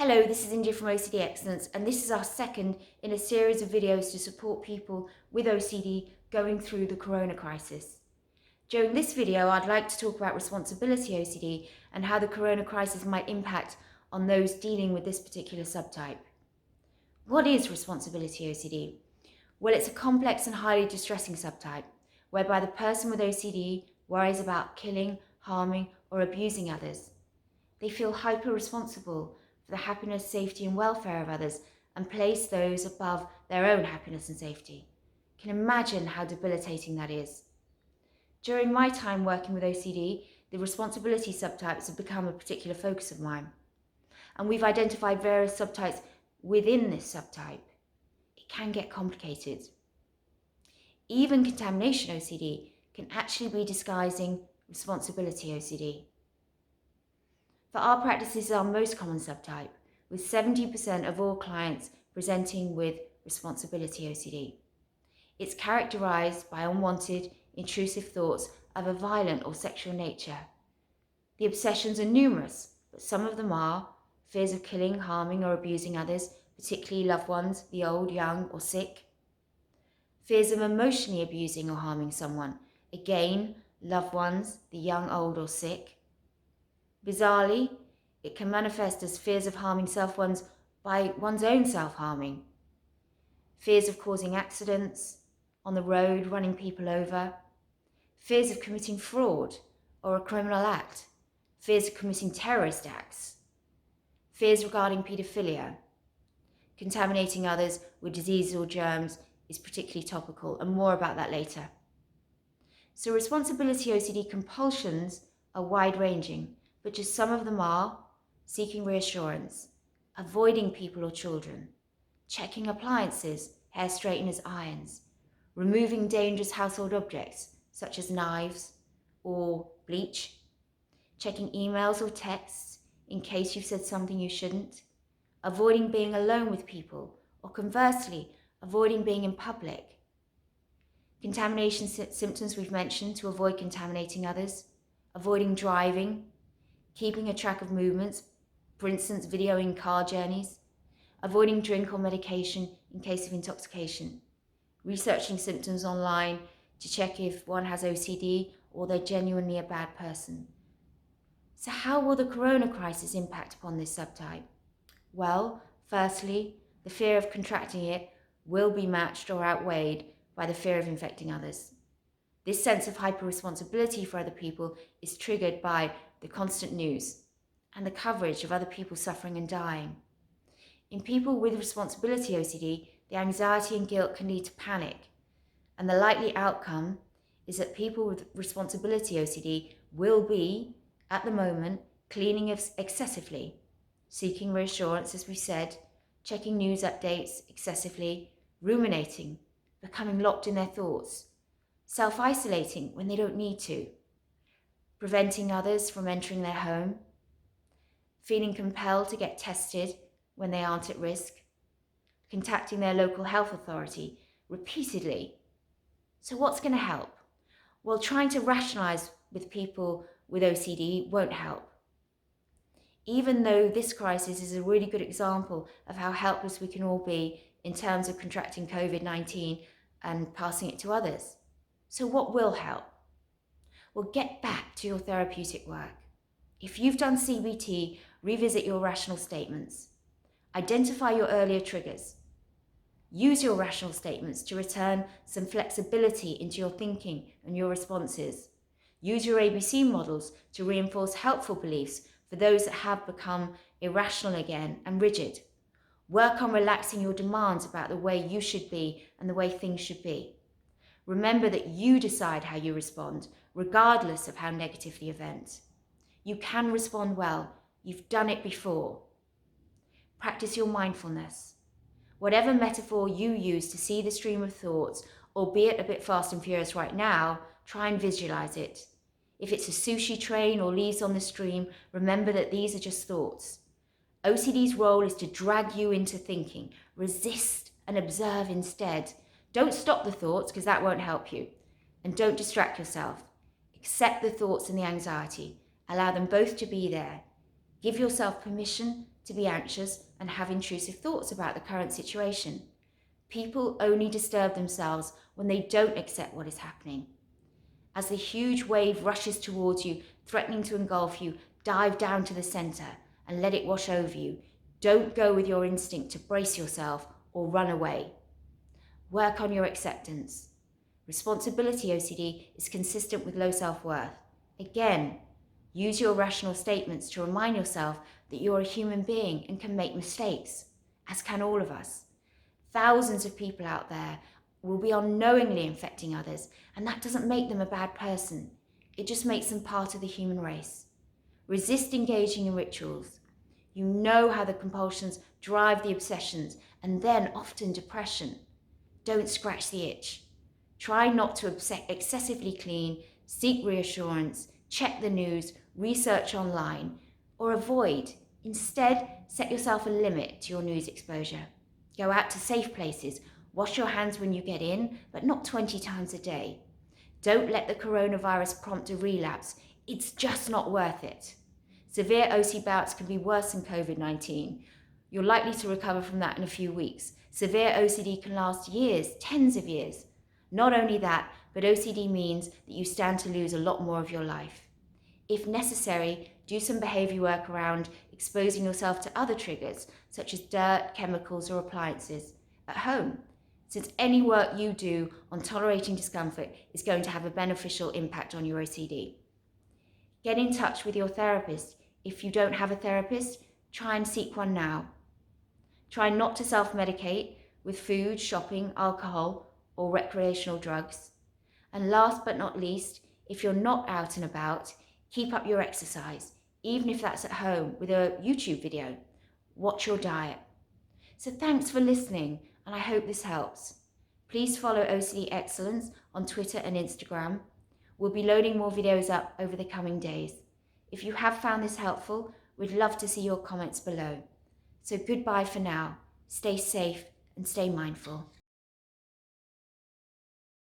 Hello, this is India from OCD Excellence, and this is our second in a series of videos to support people with OCD going through the corona crisis. During this video, I'd like to talk about responsibility OCD and how the corona crisis might impact on those dealing with this particular subtype. What is responsibility OCD? Well, it's a complex and highly distressing subtype, whereby the person with OCD worries about killing, harming, or abusing others. They feel hyper-responsible for the happiness, safety, and welfare of others and place those above their own happiness and safety. You can imagine how debilitating that is. During my time working with OCD, the responsibility subtypes have become a particular focus of mine. And we've identified various subtypes within this subtype. It can get complicated. Even contamination OCD can actually be disguising responsibility OCD. For our practice, this is our most common subtype, with 70% of all clients presenting with responsibility OCD. It's characterized by unwanted, intrusive thoughts of a violent or sexual nature. The obsessions are numerous, but some of them are fears of killing, harming, or abusing others, particularly loved ones, the old, young, or sick. Fears of emotionally abusing or harming someone, again, loved ones, the young, old, or sick. Bizarrely, it can manifest as fears of harming by one's own self-harming. Fears of causing accidents on the road, running people over. Fears of committing fraud or a criminal act. Fears of committing terrorist acts. Fears regarding paedophilia. Contaminating others with diseases or germs is particularly topical, and more about that later. So responsibility OCD compulsions are wide-ranging, but just some of them are seeking reassurance, avoiding people or children, checking appliances, hair straighteners, irons, removing dangerous household objects such as knives or bleach, checking emails or texts in case you've said something you shouldn't, avoiding being alone with people, or conversely, avoiding being in public. Contamination symptoms we've mentioned to avoid contaminating others, avoiding driving, keeping a track of movements, for instance, videoing car journeys, avoiding drink or medication in case of intoxication, researching symptoms online to check if one has OCD or they're genuinely a bad person. So how will the corona crisis impact upon this subtype? Well, firstly, the fear of contracting it will be matched or outweighed by the fear of infecting others. This sense of hyper-responsibility for other people is triggered by the constant news and the coverage of other people suffering and dying. In people with responsibility OCD, the anxiety and guilt can lead to panic, and the likely outcome is that people with responsibility OCD will be, at the moment, cleaning excessively, seeking reassurance, as we said, checking news updates excessively, ruminating, becoming locked in their thoughts, self-isolating when they don't need to, preventing others from entering their home, feeling compelled to get tested when they aren't at risk, contacting their local health authority repeatedly. So what's going to help? Well, trying to rationalize with people with OCD won't help. Even though this crisis is a really good example of how helpless we can all be in terms of contracting COVID-19 and passing it to others. So what will help? Well, get back to your therapeutic work. If you've done CBT, revisit your rational statements. Identify your earlier triggers. Use your rational statements to return some flexibility into your thinking and your responses. Use your ABC models to reinforce helpful beliefs for those that have become irrational again and rigid. Work on relaxing your demands about the way you should be and the way things should be. Remember that you decide how you respond, regardless of how negative the event. You can respond well. You've done it before. Practice your mindfulness. Whatever metaphor you use to see the stream of thoughts, albeit a bit fast and furious right now, try and visualize it. If it's a sushi train or leaves on the stream, remember that these are just thoughts. OCD's role is to drag you into thinking. Resist and observe instead. Don't stop the thoughts, because that won't help you. And don't distract yourself. Accept the thoughts and the anxiety. Allow them both to be there. Give yourself permission to be anxious and have intrusive thoughts about the current situation. People only disturb themselves when they don't accept what is happening. As the huge wave rushes towards you, threatening to engulf you, dive down to the center and let it wash over you. Don't go with your instinct to brace yourself or run away. Work on your acceptance. Responsibility OCD is consistent with low self-worth. Again, use your rational statements to remind yourself that you're a human being and can make mistakes, as can all of us. Thousands of people out there will be unknowingly infecting others, and that doesn't make them a bad person. It just makes them part of the human race. Resist engaging in rituals. You know how the compulsions drive the obsessions and then often depression. Don't scratch the itch. Try not to excessively clean, seek reassurance, check the news, research online, or avoid. Instead, set yourself a limit to your news exposure. Go out to safe places. Wash your hands when you get in, but not 20 times a day. Don't let the coronavirus prompt a relapse. It's just not worth it. Severe OC bouts can be worse than COVID-19. You're likely to recover from that in a few weeks. Severe OCD can last years, tens of years. Not only that, but OCD means that you stand to lose a lot more of your life. If necessary, do some behavior work around exposing yourself to other triggers, such as dirt, chemicals, or appliances at home, since any work you do on tolerating discomfort is going to have a beneficial impact on your OCD. Get in touch with your therapist. If you don't have a therapist, try and seek one now. Try not to self-medicate with food, shopping, alcohol, or recreational drugs. And last but not least, if you're not out and about, keep up your exercise, even if that's at home with a YouTube video. Watch your diet. So thanks for listening, and I hope this helps. Please follow OCD Excellence on Twitter and Instagram. We'll be loading more videos up over the coming days. If you have found this helpful, we'd love to see your comments below. So goodbye for now. Stay safe and stay mindful.